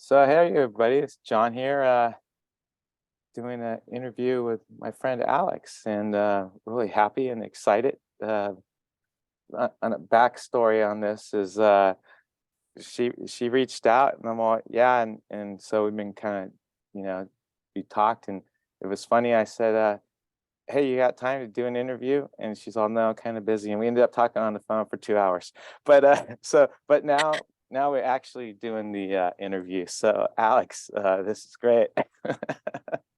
So hey everybody, it's John here, doing an interview with my friend Alex, and really happy and excited. On a backstory on this is she reached out, and I'm all yeah, and so we've been kind of we talked, and it was funny. I said, "Hey, you got time to do an interview?" And she's all, "No, kind of busy," and we ended up talking on the phone for 2 hours. But but now we're actually doing the interview. So Alex, this is great.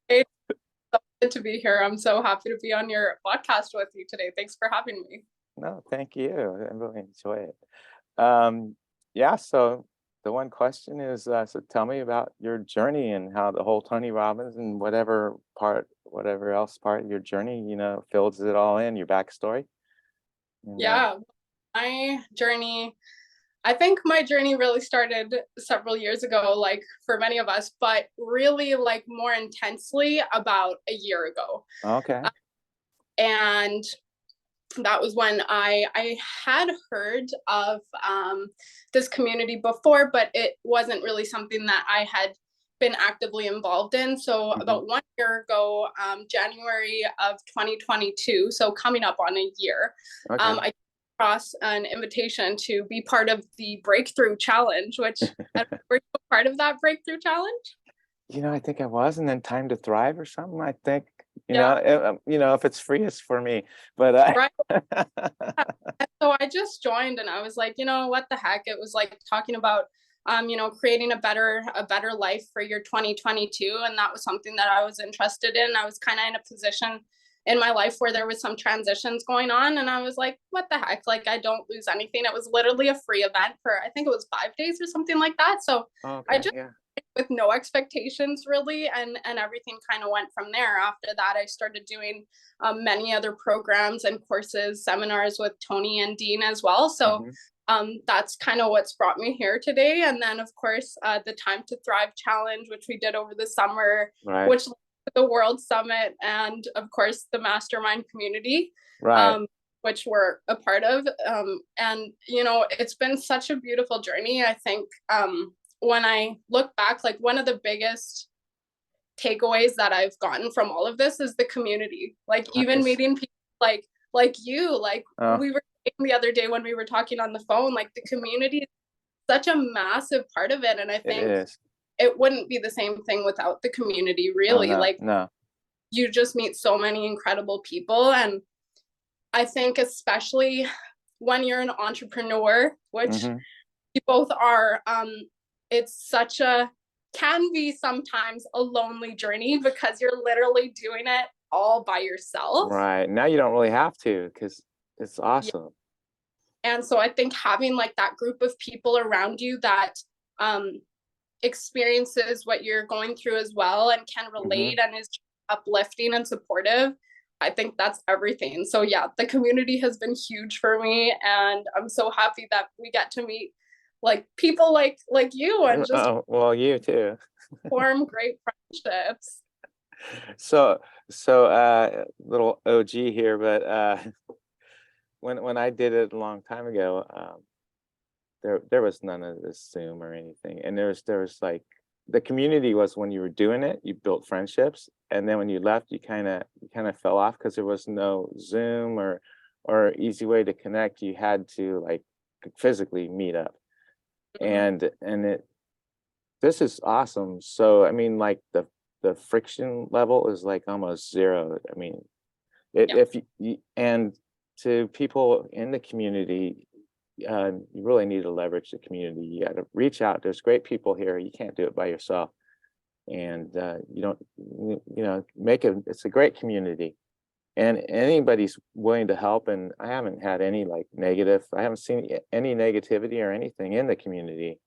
It's so good to be here. I'm so happy to be on your podcast with you today. Thanks for having me. No, thank you. I really enjoy it. Um, yeah, so the one question is, so tell me about your journey and how the whole Tony Robbins and whatever else part of your journey, fills it all in, your backstory. And Yeah, my journey, I think my journey really started several years ago, like for many of us, but really like more intensely about a year ago. okay. Uh, and that was when I had heard of this community before, but it wasn't really something that I had been actively involved in. So Hmm. about 1 year ago, January of 2022, so coming up on a year, Okay. I came across an invitation to be part of the Breakthrough Challenge, which were you part of that Breakthrough Challenge? I think I was, and then Time to Thrive or something. I think, Yeah, if it's free, it's for me. But right. And so I just joined and I was like, what the heck? It was like talking about creating a better life for your 2022. And that was something that I was interested in. I was kind of in a position in my life where there was some transitions going on. And I was like, what the heck? Like I don't lose anything. It was literally a free event for I think it was 5 days or something like that. So I okay, just yeah. with no expectations really, and everything kind of went from there. After that I started doing many other programs and courses, seminars with Tony and Dean as well. So Hmm. that's kind of what's brought me here today. And then of course the Time to Thrive challenge, which we did over the summer, Right, which led to the World Summit, and of course the mastermind community, right. which we're a part of. And it's been such a beautiful journey. I think when I look back, like one of the biggest takeaways that I've gotten from all of this is the community. Like even Nice. meeting people like you, like Oh, we were saying the other day when we were talking on the phone, like the community is such a massive part of it. And I it think is. it wouldn't be the same thing without the community, Oh really. no, Like no. you just meet so many incredible people. And I think especially when you're an entrepreneur, which Hmm. we both are, it's such a can be sometimes a lonely journey because you're literally doing it all by yourself. Right. Now you don't really have to because it's Yeah. awesome. And so I think having like that group of people around you that um experiences what you're going through as well and can Hmm. relate and is uplifting and supportive, I think that's everything. So yeah, the community has been huge for me, and I'm so happy that we get to meet like people like you and just Oh, well, you too. form great friendships. So, little OG here, but when I did it a long time ago, there was none of this Zoom or anything, and there was like the community was when you were doing it, you built friendships, and then when you left, you kind of fell off because there was no Zoom or easy way to connect. You had to like physically meet up, Mhm. and it this is awesome. So I mean, like the friction level is like almost zero. I mean, Yeah, if and to people in the community, you really need to leverage the community. You got to reach out. There's great people here. You can't do it by yourself, and you don't. It's a great community, and anybody's willing to help. And I haven't had any like negative. I haven't seen any negativity or anything in the community.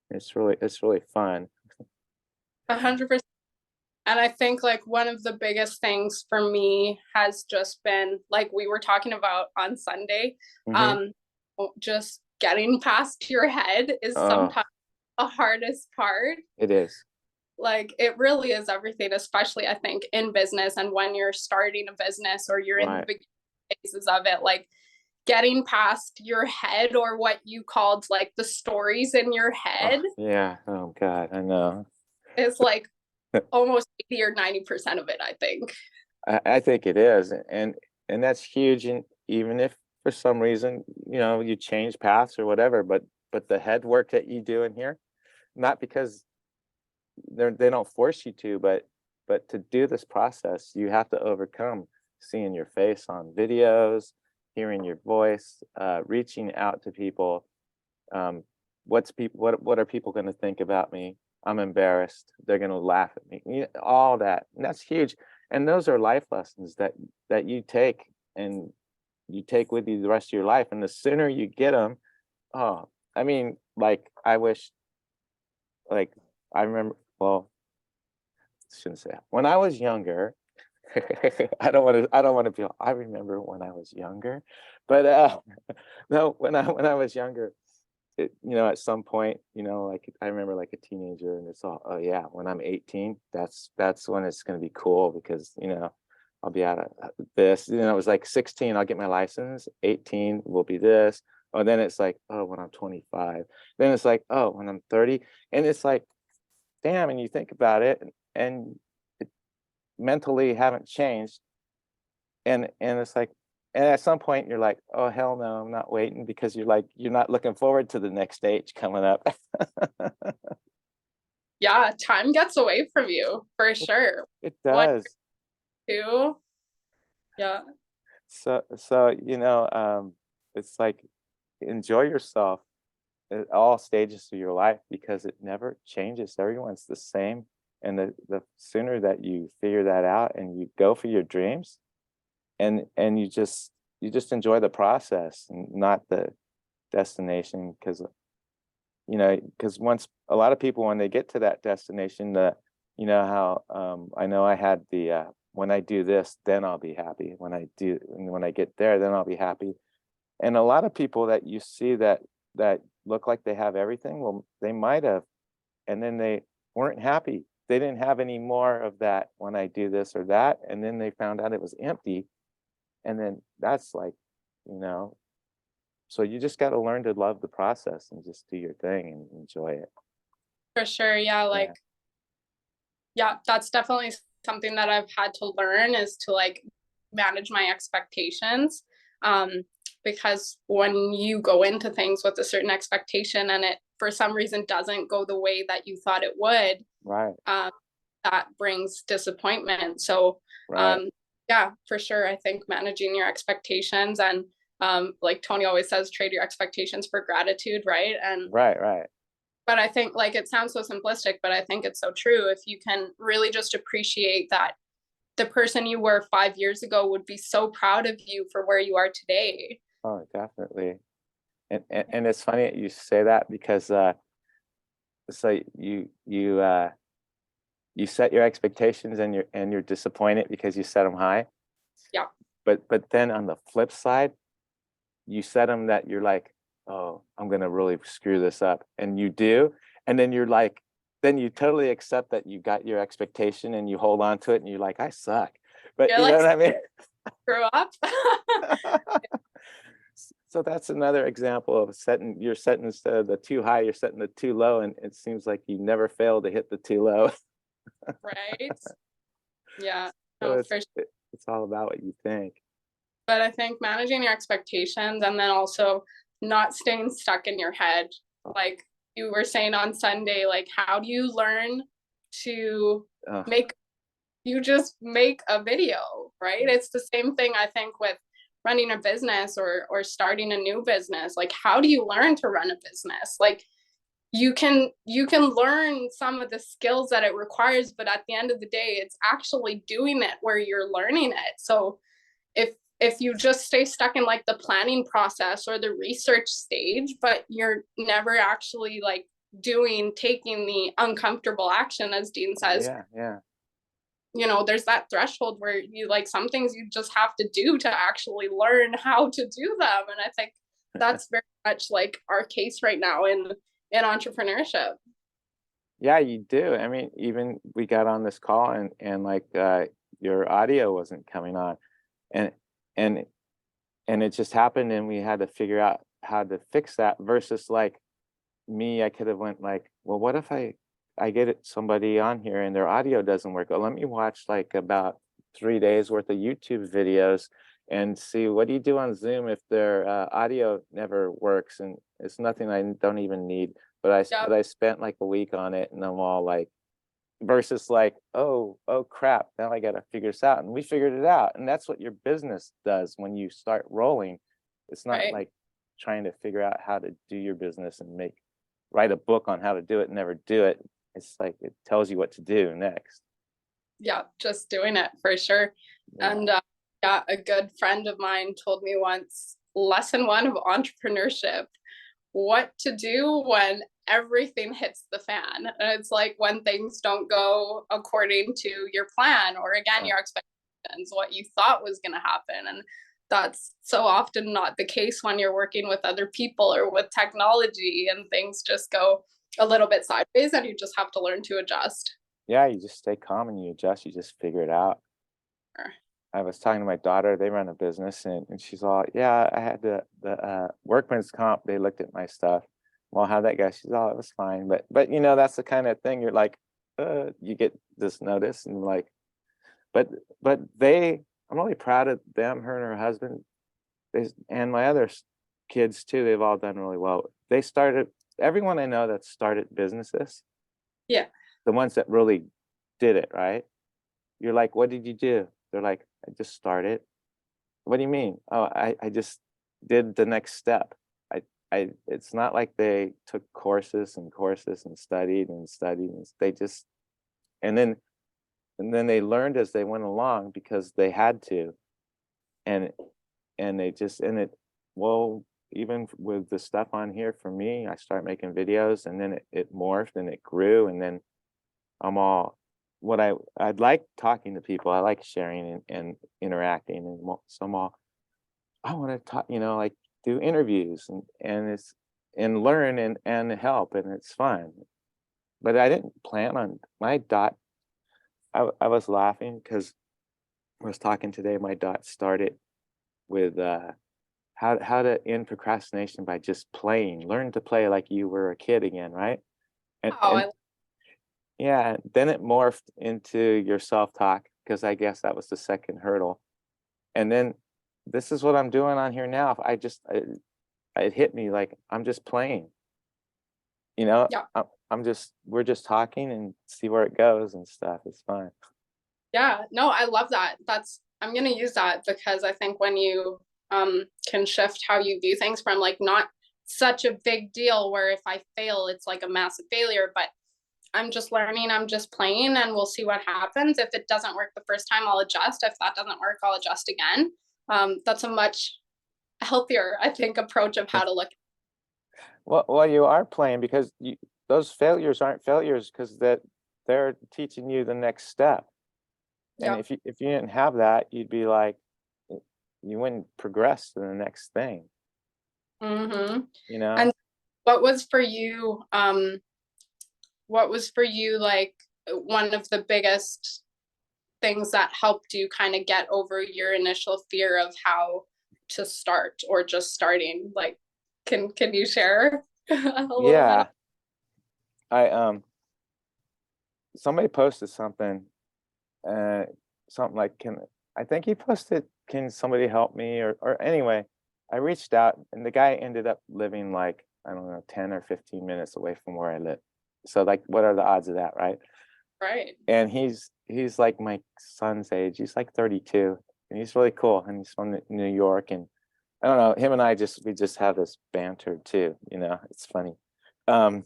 It's really fun. 100%. And I think like one of the biggest things for me has just been like we were talking about on Sunday, Hmm. um, just getting past your head is Oh, sometimes the hardest part. it is. Like it really is everything, especially I think in business and when you're starting a business or you're in the Right. beginning phases of it. Like getting past your head, or what you called like the stories in your Oh, head, yeah. Oh God, I know. is like almost 80 or 90% of it, I think. I think it is, and that's huge. And even if for some reason, you change paths or whatever, but the head work that you do in here, not because they don't force you to, but to do this process, you have to overcome seeing your face on videos, hearing your voice, reaching out to people. Um, what are people going to think about me? I'm embarrassed. They're going to laugh at me. All that, and that's huge. And those are life lessons that you take and you take with you the rest of your life. And the sooner you get them, oh, I mean, like I wish, like I remember. Well, shouldn't say that. When I was younger, I don't want to feel. I remember when I was younger, but no, when I was younger, at some point, like I remember like a teenager, and it's all, oh yeah, when I'm 18, that's when it's going to be cool because I'll be out of this. It was like 16, I'll get my license. 18 will be this. Oh, then it's like, oh, when I'm 25. Then it's like, oh, when I'm 30, and it's like, damn. And you think about it, and it, mentally haven't changed, and it's like, and at some point you're like, oh hell no, I'm not waiting, because you're not looking forward to the next stage coming up. Yeah, time gets away from you for it, sure. it One, does. two, yeah, So it's like, enjoy yourself at all stages of your life, because it never changes. Everyone's the same, and the sooner that you figure that out and you go for your dreams, and you just enjoy the process and not the destination. Because once a lot of people, when they get to that destination, how I know I had the when I do this, then I'll be happy. When I get there, then I'll be happy. And a lot of people that you see that look like they have everything, well, they might have, and then they weren't happy. They didn't have any more of that when I do this or that, and then they found out it was empty. And then that's like, you know, so you just got to learn to love the process and just do your thing and enjoy it. for sure. Yeah, like, Yeah. yeah, that's definitely something that I've had to learn, is to like manage my expectations. Um, because when you go into things with a certain expectation and it for some reason doesn't go the way that you thought it would, Right. um, that brings disappointment. So, Right. um, yeah, for sure. I think managing your expectations, and like Tony always says, trade your expectations for gratitude, right? And Right. Right. but I think, like, it sounds so simplistic, but I think it's so true. If you can really just appreciate that the person you were 5 years ago would be so proud of you for where you are today. Oh, definitely. And it's funny that you say that, because so you set your expectations, and you're disappointed because you set them high. Yeah. But then on the flip side, you set them that you're like, oh, I'm gonna really screw this up, and you do, and then you're like, then you totally accept that you got your expectation, and you hold on to it, and you're like, I suck. But You're you know like, what I mean? screw up. So that's another example of you're setting, instead of the too high, you're setting the too low, and it seems like you never fail to hit the too low. Right. Yeah. So No, for sure. it's all about what you think. But I think managing your expectations, and then also not staying stuck in your head. Like you were saying on Sunday, like, how do you learn to Oh, make, you just make a video, right? It's the same thing, I think, with running a business, or starting a new business. Like, how do you learn to run a business? Like, you can learn some of the skills that it requires, but at the end of the day, it's actually doing it where you're learning it. So if you just stay stuck in like the planning process or the research stage, but you're never actually like taking the uncomfortable action, as Dean says, yeah, yeah. there's that threshold where you, like, some things you just have to do to actually learn how to do them. And I think that's very much like our case right now in entrepreneurship. Yeah, you do. I mean, even we got on this call, and like your audio wasn't coming on, and and and it just happened, and we had to figure out how to fix that, versus like me, I could have went like, well, what if I get somebody on here and their audio doesn't work? Oh, let me watch like about 3 days worth of YouTube videos and see what do you do on Zoom if their audio never works, and it's nothing I don't even need. Yep. But I spent like a week on it, and I'm all like, versus like, oh crap, now I got to figure this out, and we figured it out, and that's what your business does when you start rolling. It's not Right. like trying to figure out how to do your business and write a book on how to do it and never do it. It's like it tells you what to do next. Yeah, just doing it for sure. Yeah. And yeah, a good friend of mine told me once, lesson one of entrepreneurship, what to do when everything hits the fan. And it's like when things don't go according to your plan, or again, Uh, your expectations, what you thought was going to happen. And that's so often not the case when you're working with other people or with technology, and things just go a little bit sideways and you just have to learn to adjust. yeah, you just stay calm and you adjust, you just figure it out. I was talking to my daughter, they run a business, and she's all, yeah, I had the workman's comp, they looked at my stuff. Well, how'd that go? She's all, it was fine. But you know, that's the kind of thing you're like, you get this notice, and like, but I'm really proud of them, her and her husband, and my other kids too. They've all done really well. They started, everyone I know that started businesses, Yeah. the ones that really did it right. You're like, what did you do? They're like, I just started. What do you mean? Oh, I just did the next step. It's not like they took courses and courses and studied and studied, and they just, and then they learned as they went along because they had to. And they just, and it, well, even with the stuff on here for me, I started making videos, and then it morphed and it grew, and then I'm all, what I'd like talking to people. I like sharing and interacting, and so I'm all, I want to talk, like do interviews, and it's, and learn and help, and it's fun. But I didn't plan on my dot. I was laughing because I was talking today. My dot started with how to end procrastination by just playing. Learn to play like you were a kid again, right? Oh, And yeah, then it morphed into your self-talk, because I guess that was the second hurdle. And then this is what I'm doing on here now. It hit me like I'm just playing, yeah. we're just talking and see where it goes and stuff. It's fun. Yeah, no, I love that. I'm gonna use that, because I think when you can shift how you view things from like not such a big deal where if I fail, it's like a massive failure, but I'm just learning, I'm just playing, and we'll see what happens. If it doesn't work the first time, I'll adjust. If that doesn't work, I'll adjust again. That's a much healthier, I think, approach of how to look. Well, you are playing, because those failures aren't failures, because that they're teaching you the next step. And Yep. if you didn't have that, you'd be like, you wouldn't progress to the next thing, Mm-hmm. you know? And what was for you? What was for you like one of the biggest things that helped you kind of get over your initial fear of how to start, or just starting? Like, can you share a little bit of? Yeah. I Somebody posted something, uh something like, can, I think he posted, can somebody help me, or anyway, I reached out, and the guy ended up living like, I don't know, 10 or 15 minutes away from where I live. So like, what are the odds of that, right? Right. And he's like my son's age. He's like 32, and he's really cool, and he's from New York. And I don't know, him and we just have this banter too, it's funny. um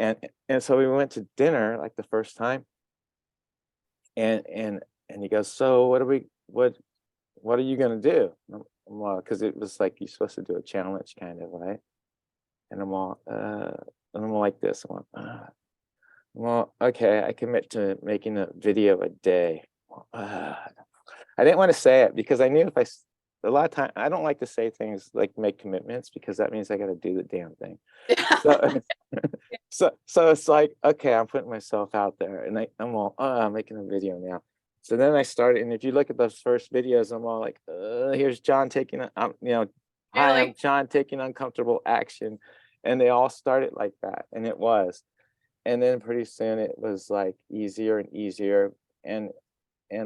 and so we went to dinner like the first time, and he goes, so what are you gonna do? Well, because it was like you're supposed to do a challenge kind of, right? And I'm all, and I'm like this. I'm like, well, okay, I commit to making a video a day. Well, I didn't want to say it, because I knew if a lot of time, I don't like to say things like make commitments, because that means I got to do the damn thing. So, so it's like, okay, I'm putting myself out there, and I'm all, I'm making a video now. So then I started, and if you look at those first videos, I'm all like, here's John taking, You're hi, I'm like, John taking uncomfortable action. And they all started like that. And it was. And then pretty soon it was like easier and easier. And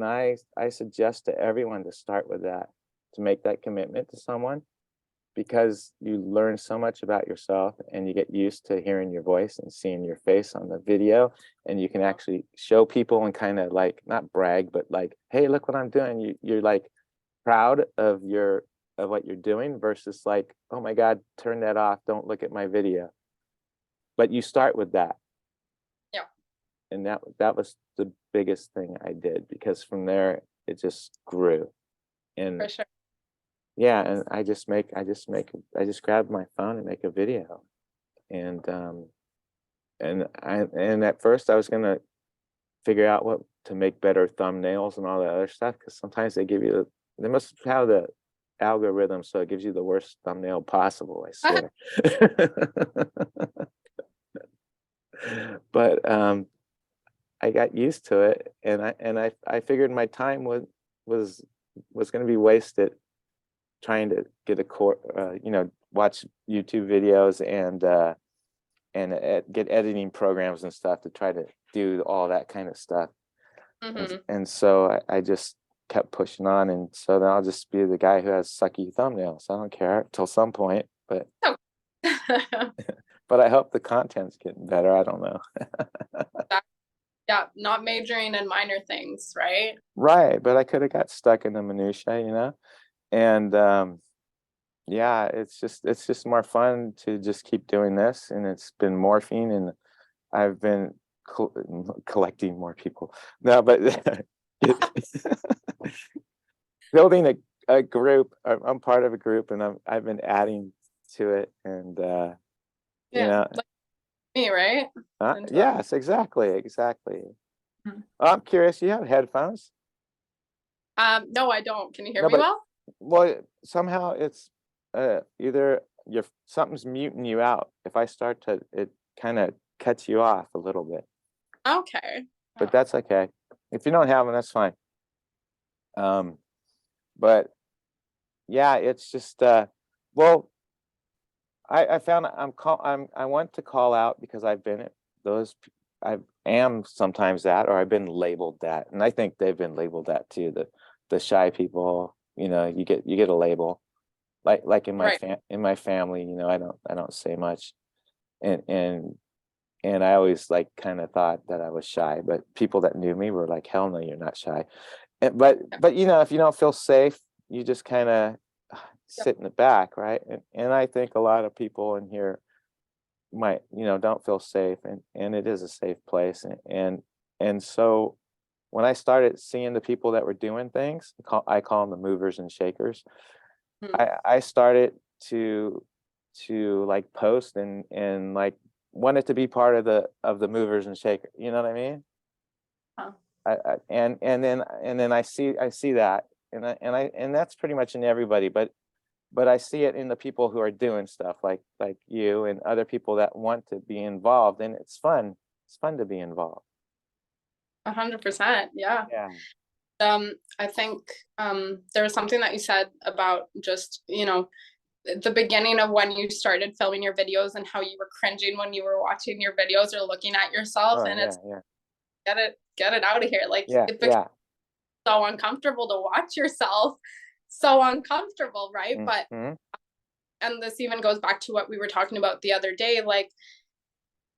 I suggest to everyone to start with that, to make that commitment to someone, because you learn so much about yourself and you get used to hearing your voice and seeing your face on the video, and you can actually show people and kind of like not brag but like, hey, look what I'm doing. You're like proud of what you're doing versus like, oh my god, turn that off, don't look at my video. But you start with that, yeah, and that was the biggest thing I did, because from there it just grew. And for sure. yeah, and I just grab my phone and make a video. And and at first I was gonna figure out what to make better thumbnails and all that other stuff, because sometimes they must have the algorithm so it gives you the worst thumbnail possible, I swear. But I got used to it, and I figured my time was was going to be wasted trying to get watch YouTube videos and get editing programs and stuff to try to do all that kind of stuff. Hmm. And so I just kept pushing on, and so then I'll just be the guy who has sucky thumbnails. I don't care till some point, but So, but I hope the content's getting better. I don't know. yeah, not majoring in minor things, right? Right, but I could have got stuck in the minutia, and yeah, it's just more fun to just keep doing this, and it's been morphine, and I've been collecting more people. No, but building a group. I'm part of a group, and I've been adding to it, and you Yeah, know, like me, right? Into that. yes, exactly. Mhm. I'm curious. You have headphones? No, I don't. Can you hear No, me but well? well, somehow it's either something's muting you out. If I start to, it kind of cuts you off a little bit, Okay. but Oh, that's okay. If you don't have them, that's fine. Um, but yeah, it's just well, I found I want to call out because I've been at those I am sometimes that, or I've been labeled that, and I think they've been labeled that too. The shy people, you get a label. Like in right. in my family, I don't say much, and and I always like kind of thought that I was shy, but people that knew me were like, hell no, you're not shy. But if you don't feel safe, you just kind of Yep. sit in the back, right? And I think a lot of people in here might, don't feel safe, and it is a safe place, and so when I started seeing the people that were doing things, I call them the movers and shakers. Mhm. I started to like post and like wanted to be part of the movers and shakers. You know what I mean? Huh. And then I see that, and that's pretty much in everybody, but I see it in the people who are doing stuff like you and other people that want to be involved, and it's fun. It's fun to be involved. 100%. Yeah. Yeah. I think there was something that you said about just, the beginning of when you started filming your videos and how you were cringing when you were watching your videos or looking at yourself. Oh And yeah, it's yeah, get it out of here. Like yeah, it becomes yeah. so uncomfortable to watch yourself. So uncomfortable, right? But Mm-hmm. and this even goes back to what we were talking about the other day, like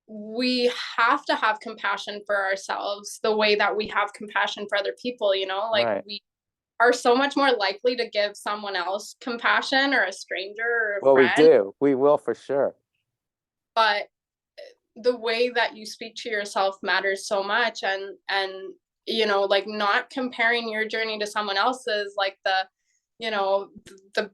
we have to have compassion for ourselves the way that we have compassion for other people, like Right. we are so much more likely to give someone else compassion or a stranger or a Well, we friend, do. We will for sure. but the way that you speak to yourself matters so much. And like not comparing your journey to someone else's, like you know the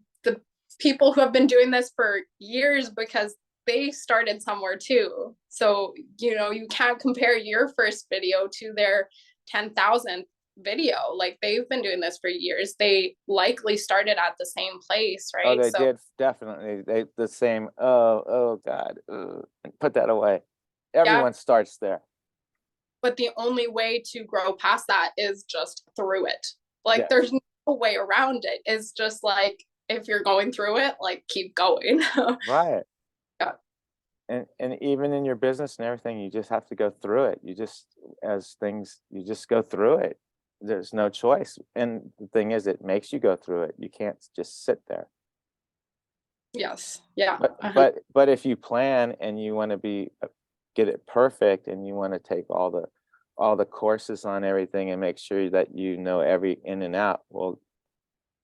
people who have been doing this for years, because they started somewhere too. So you can't compare your first video to their 10,000th video. Like they've been doing this for years, they likely started at the same place, Oh, right? they So did definitely. They the same. Oh, oh God. Put that away. yeah, Everyone starts there. but the only way to grow past that is just through it. Like, Yes. there's no way around it. It's just like, if you're going through it, like, keep going. Right. Yeah. And even in your business and everything, you just have to go through it. You just go through it. There's no choice. And the thing is, it makes you go through it. You can't just sit there. Yes. Yeah. But if you plan and you want to get it perfect, and you want to take all the courses on everything and make sure that you know every in and out, well,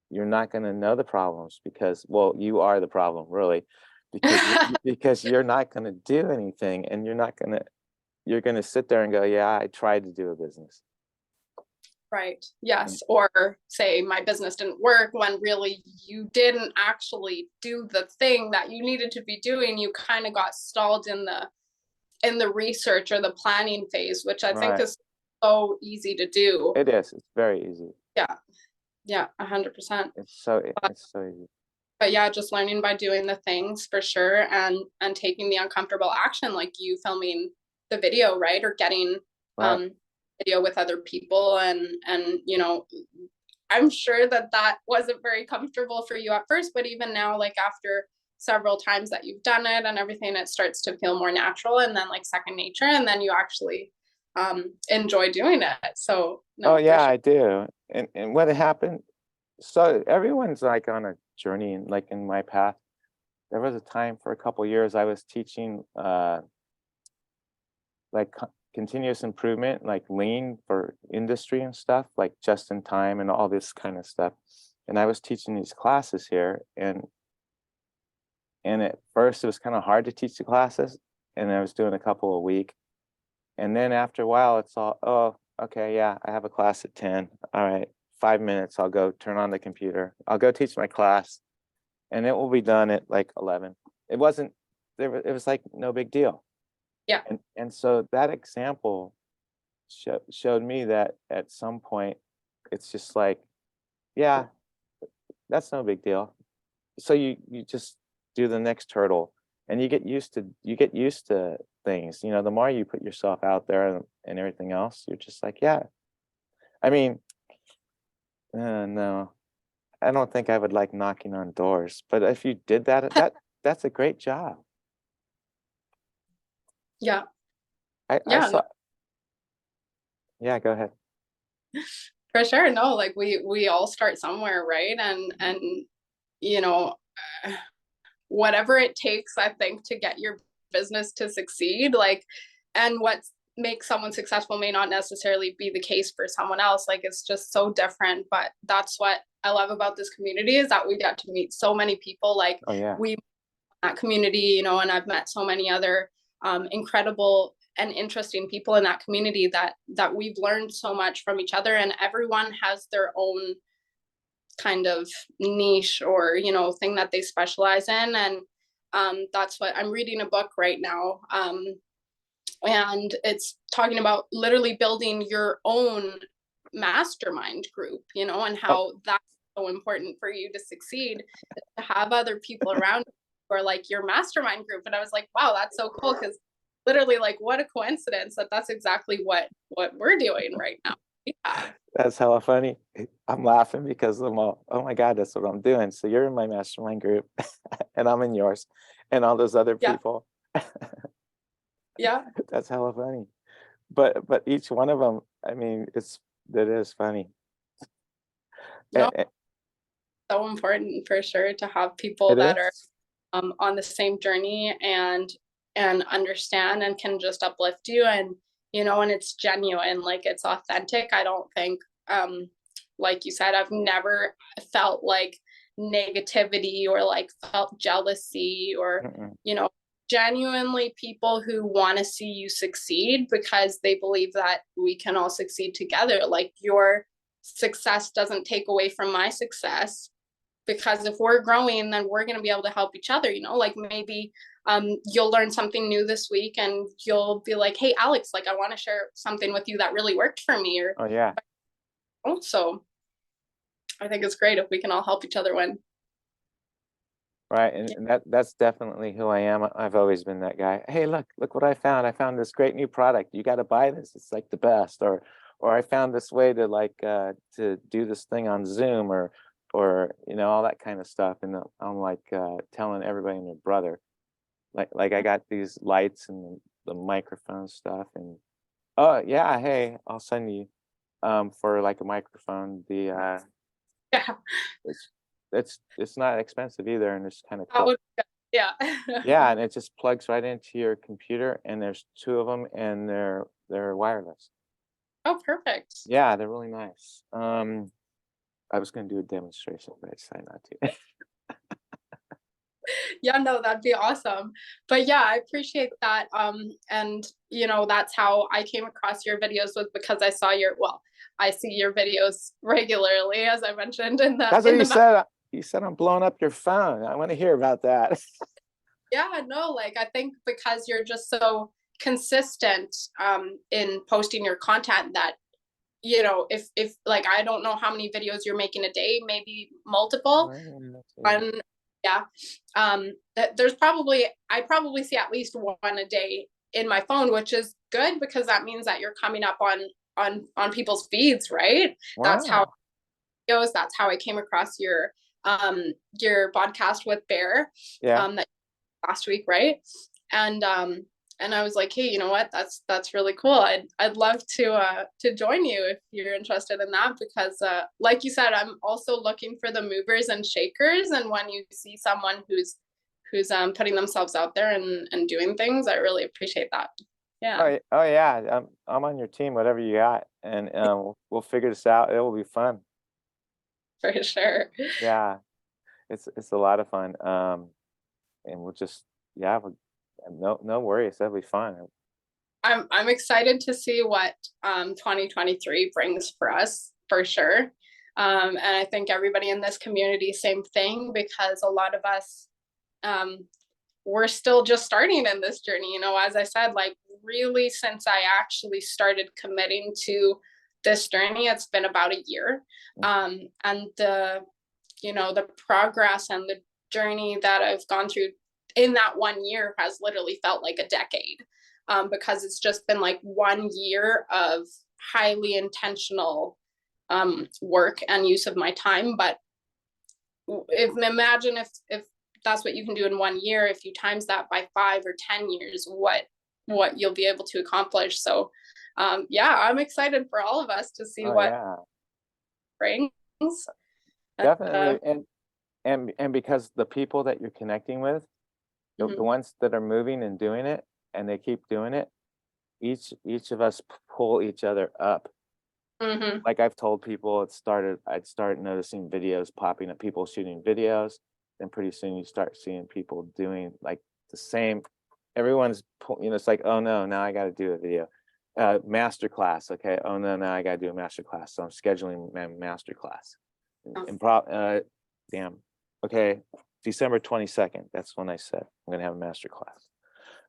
you're not going to know the problems, because, well, you are the problem, really, because because you're not going to do anything, and you're going to sit there and go, yeah, I tried to do a business. Right. And- Yes. Or say my business didn't work, when really you didn't actually do the thing that you needed to be doing. You kind of got stalled in the research or the planning phase, which I think right. is so easy to do. It is. It's very easy. Yeah. Yeah. 100%. It's so easy. But yeah, just learning by doing the things for sure, and taking the uncomfortable action, like you filming the video, right? Or getting Right. video with other people, and I'm sure that wasn't very comfortable for you at first, but even now, like after several times that you've done it and everything, it starts to feel more natural, and then like second nature, and then you actually enjoy doing it. So Oh no, for yeah, sure. I do. And what happened, so everyone's like on a journey, and like in my path, there was a time for a couple years I was teaching like continuous improvement, like lean for industry and stuff, like just in time and all this kind of stuff. And I was teaching these classes here, and at first it was kind of hard to teach the classes, and I was doing a couple a week. And then after a while, it's all, oh, okay, yeah, I have a class at 10. All right, 5 minutes, I'll go turn on the computer. I'll go teach my class, and it will be done at like 11. It wasn't it was like no big deal. Yeah. And so that example showed me that at some point, it's just like, yeah, that's no big deal. So you just do the next hurdle, and you get used to things. You know, the more you put yourself out there, and everything else, you're just like, yeah. I mean, no, I don't think I would like knocking on doors, but if you did that, that's a great job. Yeah. I Yeah. saw. Yeah, go ahead. For sure. No, like we all start somewhere, right? And you know, whatever it takes, I think, to get your business to succeed, like, and what makes someone successful may not necessarily be the case for someone else. Like, it's just so different. But that's what I love about this community, is that we get to meet so many people. Like, Oh yeah. we that community, and I've met so many other incredible and interesting people in that community, that we've learned so much from each other, and everyone has their own kind of niche, or thing that they specialize in. And that's what I'm reading a book right now, and it's talking about literally building your own mastermind group, and Oh, how that's so important for you to succeed, to have other people around or like your mastermind group. And I was like, wow, that's so cool, because literally, like, what a coincidence that that's exactly what we're doing right now. Yeah. that's hella funny. I'm laughing because I'm all, oh my God, that's what I'm doing. So you're in my mastermind group, and I'm in yours, and all those other Yeah. people. Yeah. That's hella funny. But each one of them, I mean, it is funny. No, A- so important for sure to have people It that are is. on the same journey, and understand and can just uplift you, and it's genuine, like it's authentic. I don't think, like you said, I've never felt like negativity, or like felt jealousy, or Mm-mm. genuinely people who want to see you succeed, because they believe that we can all succeed together. Like, your success doesn't take away from my success, because if we're growing, then we're going to be able to help each other. Like, maybe you'll learn something new this week, and you'll be like, hey Alex, like, I want to share something with you that really worked for me. Or Oh yeah. so I think it's great if we can all help each other win. Right, and that's definitely who I am. I've always been that guy. Hey, look what I found. I found this great new product. You got to buy this. It's like the best. Or I found this way to to do this thing on Zoom or all that kind of stuff. And I'm like telling everybody and their brother. Like I got these lights and the microphone stuff and oh yeah, hey, I'll send you for like a microphone. The Yeah, it's it's not expensive either, and it's kind of that cool. would yeah. Yeah, and it just plugs right into your computer, and there's two of them, and they're wireless. Oh, perfect. Yeah, they're really nice. I was gonna do a demonstration, but I decided not to. Yeah, no, that'd be awesome. But yeah, I appreciate that. And that's how I came across your videos was because I saw I see your videos regularly, as I mentioned in the That's what in you the said. You said I'm blowing up your phone. I want to hear about that. yeah, no, like I think because you're just so consistent in posting your content that if like I don't know how many videos you're making a day, maybe multiple. One, yeah. There's probably I probably see at least one a day in my phone, which is good because that means that you're coming up on people's feeds, right? That's how it Wow. goes. That's how I came across your podcast with Bear Yeah. that last week, right? And and I was like, hey, you know what? That's really cool. I'd love to join you if you're interested in that because like you said, I'm also looking for the movers and shakers. And when you see someone who's putting themselves out there and doing things, I really appreciate that. Oh, Yeah, oh yeah. I'm on your team. Whatever you got, and we'll figure this out. It will be fun. for sure. Yeah, it's a lot of fun. And we'll just yeah, no worries. That'll be fun. I'm excited to see what 2023 brings for us for sure. And I think everybody in this community, same thing, because a lot of us um, we're still just starting in this journey. As I said, like really since I actually started committing to this journey, it's been about a year. And the progress and the journey that I've gone through in that 1 year has literally felt like a decade because it's just been like 1 year of highly intentional work and use of my time. But imagine if that's what you can do in 1 year, if you times that by 5 or 10 years, what you'll be able to accomplish. So yeah, I'm excited for all of us to see Oh what yeah, brings. definitely. And because the people that you're connecting with, the Mhm, ones that are moving and doing it, and they keep doing it, each of us pull each other up. mhm. Like I've told people, I'd start noticing videos popping up, people shooting videos, then pretty soon you start seeing people doing like the same. Everyone's it's like, oh no, now I got to do a video. Master class, okay. Oh no, now I got to do a master class. So I'm scheduling my master class. Oh, Improv. Damn. Okay, December 22nd. That's when I said I'm gonna have a master class.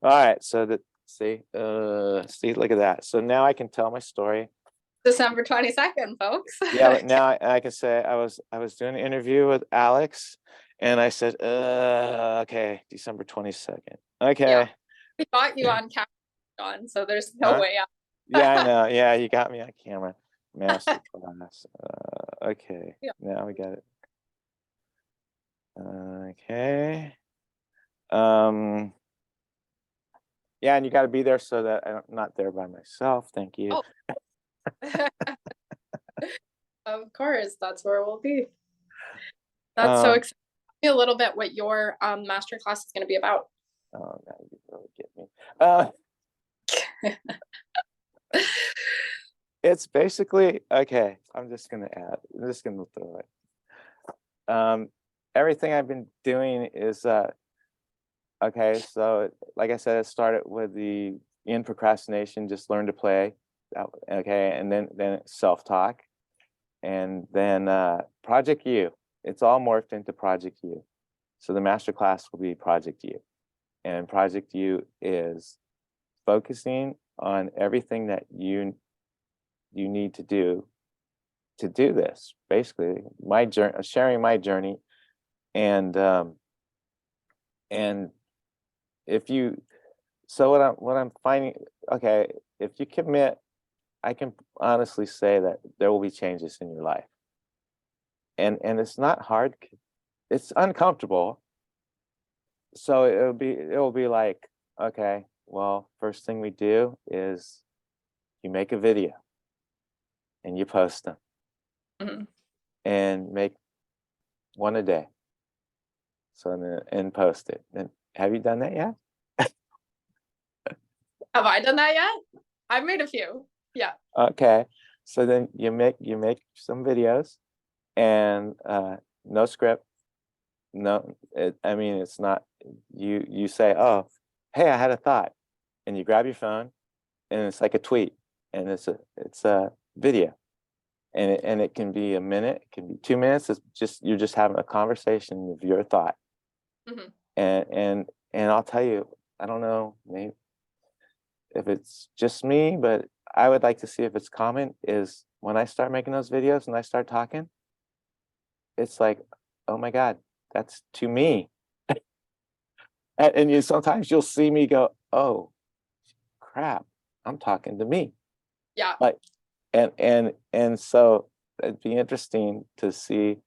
All right. So that see, look at that. So now I can tell my story. December 22nd, folks. Yeah, but now I can say I was doing an interview with Alex, and I said, okay, December 22nd. Yeah, Okay. we got you on camera, so there's no Huh? way Yeah, I out. know. Yeah, you got me on camera. Master class. Okay. Yeah. Now we got it. Okay. Um, yeah, and you got to be there so that I'm not there by myself. Thank you. Oh, of course, that's where we'll be. That's so Um, exciting. Tell me a little bit what your master class is going to be about. oh, now you really get me. Uh, it's basically okay. I'm just gonna add. I'm just gonna throw it. Everything I've been doing is okay. So, like I said, it started with the in procrastination. Just learn to play. Okay, and then self talk, and then Project U. It's all morphed into Project U. So the master class will be Project U, and Project U is focusing on everything that you need to do this. Basically, my journey, sharing my journey, and And if you, so what I'm finding, okay, if you commit, I can honestly say that there will be changes in your life. And it's not hard, it's uncomfortable. So it will be like, okay, well, first thing we do is you make a video and you post them Mhm. and make one a day. So and post it. And have you done that yet? Have I done that yet? I've made a few. Yeah. Okay. So then you make some videos and no script. No, I mean it's not, you say, oh, hey, I had a thought, and you grab your phone and it's like a tweet, and it's a video, and it can be a minute, it can be 2 minutes. It's just, you're just having a conversation of your thought. Mhm. And I'll tell you, I don't know, maybe if it's just me, but I would like to see if it's common, is when I start making those videos and I start talking, it's like, oh my God, that's to me. And you sometimes you'll see me go, oh crap, I'm talking to me. Yeah. Like, and so it'd be interesting to see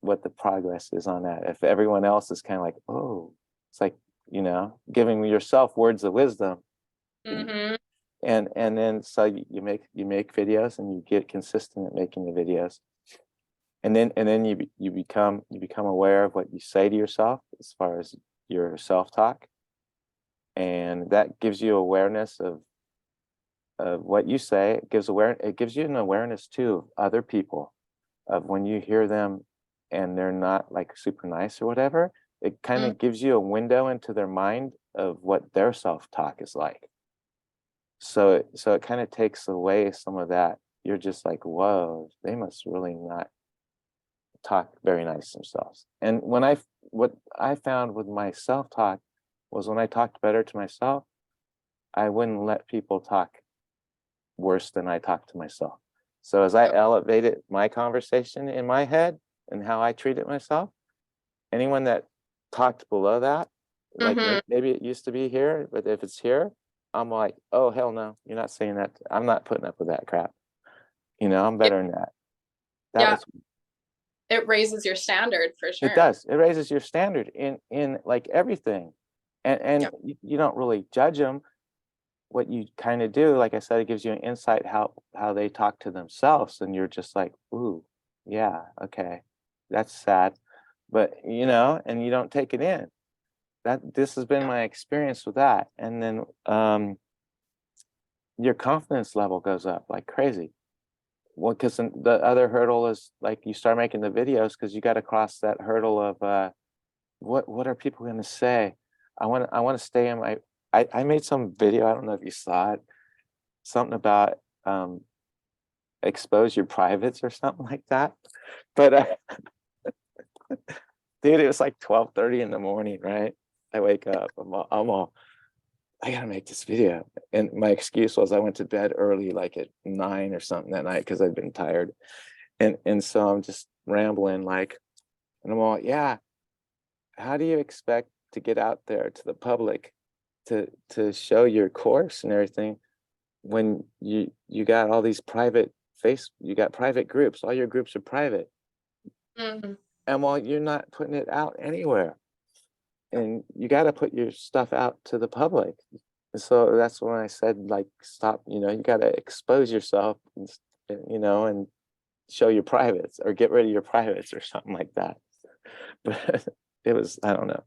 what the progress is on that. If everyone else is kind of like, oh, it's like, giving yourself words of wisdom. Hmm. And then so you make videos and you get consistent at making the videos. And then you become aware of what you say to yourself as far as your self-talk. And that gives you awareness of what you say. It gives you an awareness too of other people, of when you hear them and they're not like super nice or whatever. It kind Mm. of gives you a window into their mind of what their self-talk is like. So it kind of takes away some of that. You're just like, whoa, they must really not talk very nice themselves. And what I found with my self-talk was, when I talked better to myself, I wouldn't let people talk worse than I talk to myself. So as I Yep. elevated my conversation in my head and how I treated myself, anyone that talked below that, like Hmm. maybe it used to be here, but if it's here, I'm like, oh hell no, you're not saying that. I'm not putting up with that crap. I'm Yeah. better than that. That Yeah. was It raises your standard for It sure. does. It raises your standard in like everything, and Yep. you don't really judge them. What you kind of do, like I said, it gives you an insight how they talk to themselves, and you're just like, ooh, yeah, okay, that's sad, but and you don't take it in. This has been Yeah. my experience with that, and then your confidence level goes up like crazy. Well, because the other hurdle is, like, you start making the videos because you got to cross that hurdle of what are people going to say? I want to stay in my. I made some video. I don't know if you saw it. Something about expose your privates or something like that. But dude, it was like 12:30 in the morning, right? I wake up. I'm all. I gotta make this video, and my excuse was I went to bed early, like at 9 or something that night, because I'd been tired, and so I'm just rambling, like, and I'm all, yeah. How do you expect to get out there to the public to show your course and everything when you got all these you got private groups, all your groups are private, Hmm. and while you're not putting it out anywhere, and you got to put your stuff out to the public. And so that's when I said, like, stop, you got to expose yourself, and show your privates, or get rid of your privates, or something like that. But it was, I don't know.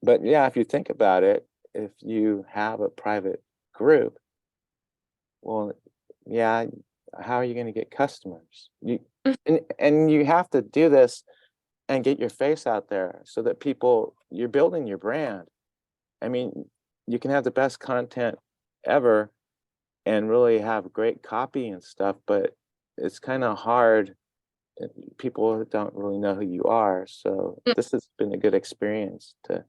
But yeah, if you think about it, if you have a private group, well, yeah, how are you going to get customers? And you have to do this and get your face out there so that you're building your brand. I mean, you can have the best content ever and really have great copy and stuff, but it's kind of hard. People don't really know who you are. So this has been a good experience to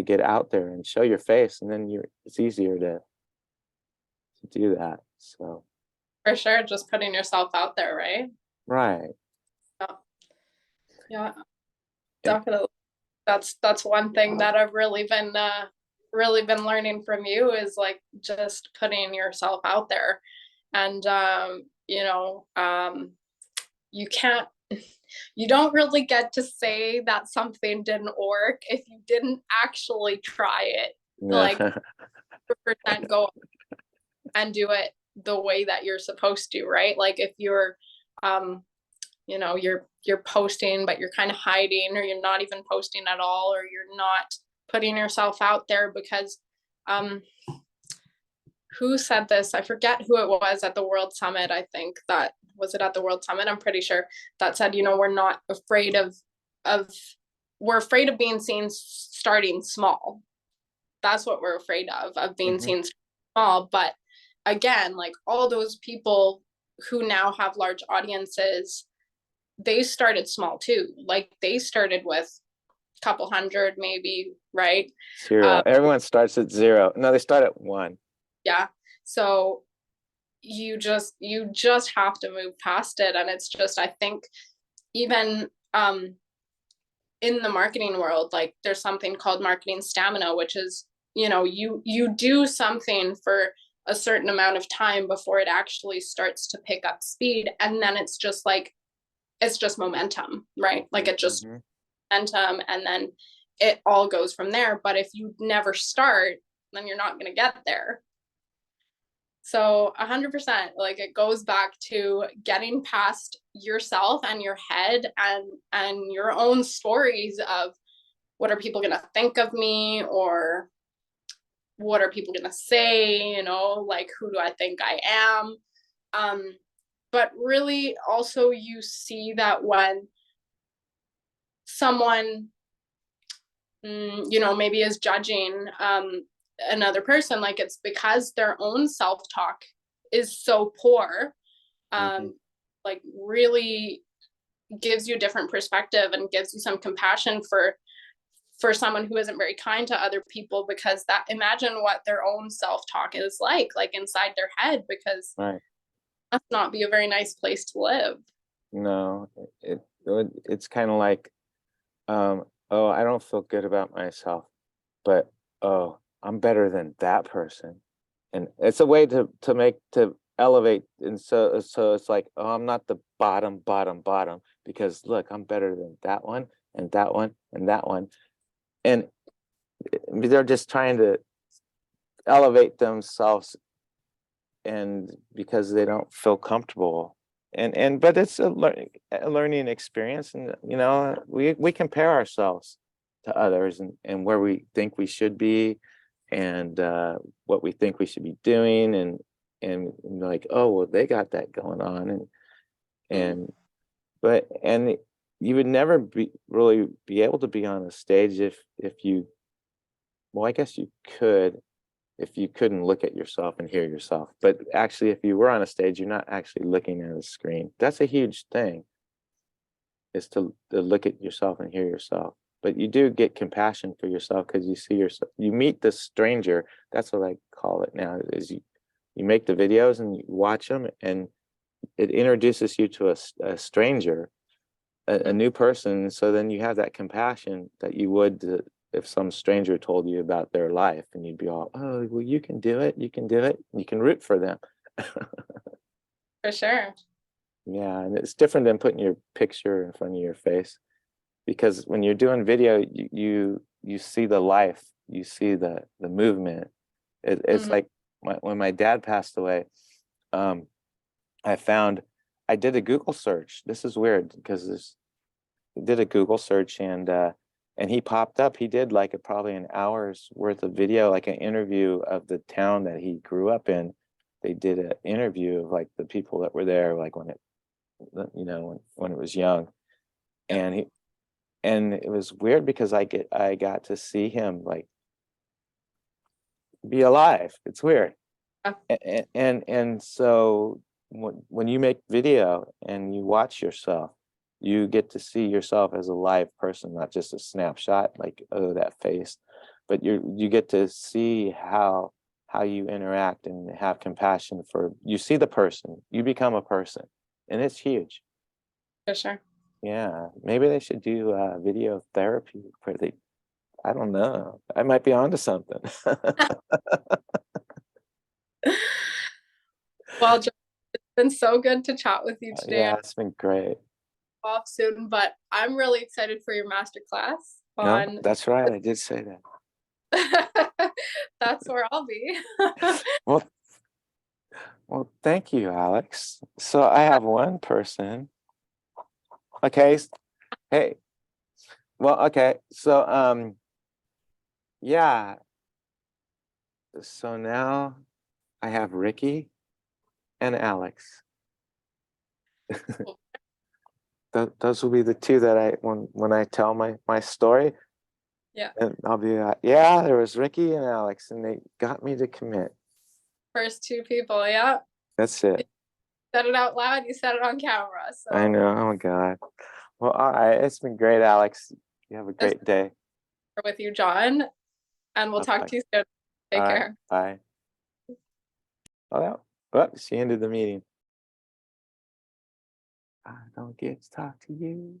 get out there and show your face, and then it's easier to do that. So For sure. Just putting yourself out there, right? right. Yeah. Yeah, And definitely. That's one thing that I've really been learning from you, is like just putting yourself out there. And you can't you don't really get to say that something didn't work if you didn't actually try it. Like Yeah. 100% go and do it the way that you're supposed to, right? Like if you're you're posting but you're kind of hiding, or you're not even posting at all, or you're not putting yourself out there, because um who said this? I forget who it was at the World Summit. I think that was it at the World Summit. I'm pretty sure that said, we're not afraid of we're afraid of being seen starting small. That's what we're afraid of being Hmm. seen small. But again, like all those people who now have large audiences, they started small too. Like they started with a couple hundred, maybe, right? Zero. Everyone starts at zero. No, they start at one. Yeah. So you just have to move past it. And it's just, I think, even in the marketing world, like there's something called marketing stamina, which is, you do something for a certain amount of time before it actually starts to pick up speed, and then it's just like, it's just momentum, right? Like it just Hmm. momentum, and then it all goes from there. But if you never start, then you're not going to get there. So 100%, like it goes back to getting past yourself and your head, and your own stories of what are people going to think of me, or what are people going to say, like who do I think I am? But really also you see that when someone maybe is judging another person, like it's because their own self-talk is so poor. Hmm. Like really gives you a different perspective and gives you some compassion for someone who isn't very kind to other people, because that, imagine what their own self-talk is like inside their head, because Right. must not be a very nice place to live. No, it's kind of like, oh, I don't feel good about myself, but oh, I'm better than that person. And it's a way to elevate. And so it's like, oh, I'm not the bottom, because look, I'm better than that one and that one and that one. And they're just trying to elevate themselves, and because they don't feel comfortable. And but it's a learning experience. And we compare ourselves to others, and where we think we should be, and what we think we should be doing, and like, oh well, they got that going on. Mm. And you would never really be able to be on a stage if you, well, I guess you could, if you couldn't look at yourself and hear yourself. But actually, if you were on a stage, you're not actually looking at a screen. That's a huge thing, is to look at yourself and hear yourself. But you do get compassion for yourself, because you see yourself, you meet the stranger. That's what I call it now, is you make the videos and you watch them, and it introduces you to a stranger, a new person. So then you have that compassion that you would if some stranger told you about their life, and you'd be all, oh well, you can do it, you can do it, you can root for them. For sure. Yeah, and it's different than putting your picture in front of your face, because when you're doing video, you see the life, you see the movement. It's Mhm. like when my dad passed away, um I found, I did a Google search. This is weird, because this did a Google search, and he popped up. He did like probably an hour's worth of video, like an interview of the town that he grew up in. They did an interview of like the people that were there, like when it was young. Yep. And it was weird, because I got to see him like be alive. It's weird. Yeah, And so when you make video and you watch yourself, you get to see yourself as a live person, not just a snapshot, like, oh, that face. But you get to see how you interact, and have compassion for, you see the person, you become a person, and it's huge. for sure. Yeah, maybe they should do video therapy where they, I don't know. I might be onto something. Well, it's been so good to chat with you today. Yeah, it's been great. I'm off soon, but I'm really excited for your master class No, on. that's right. I did say that. That's where I'll be. Well, well, thank you, Alex. So I have one person. Okay. Hey. Well, okay. So yeah. So now I have Ricky and Alex. Those will be the two that I when I tell my story, Yeah. and I'll be like, yeah, there was Ricky and Alex, and they got me to commit. First two people. Yeah. That's You it. said it out loud. You said it on camera. I So know. Oh my God. Well, all right. It's been great, Alex. You have a this is great day. with you, John, and we'll Bye talk bye. to you soon. All Take right. care. Bye. Oh, she ended the meeting. I don't get to talk to you.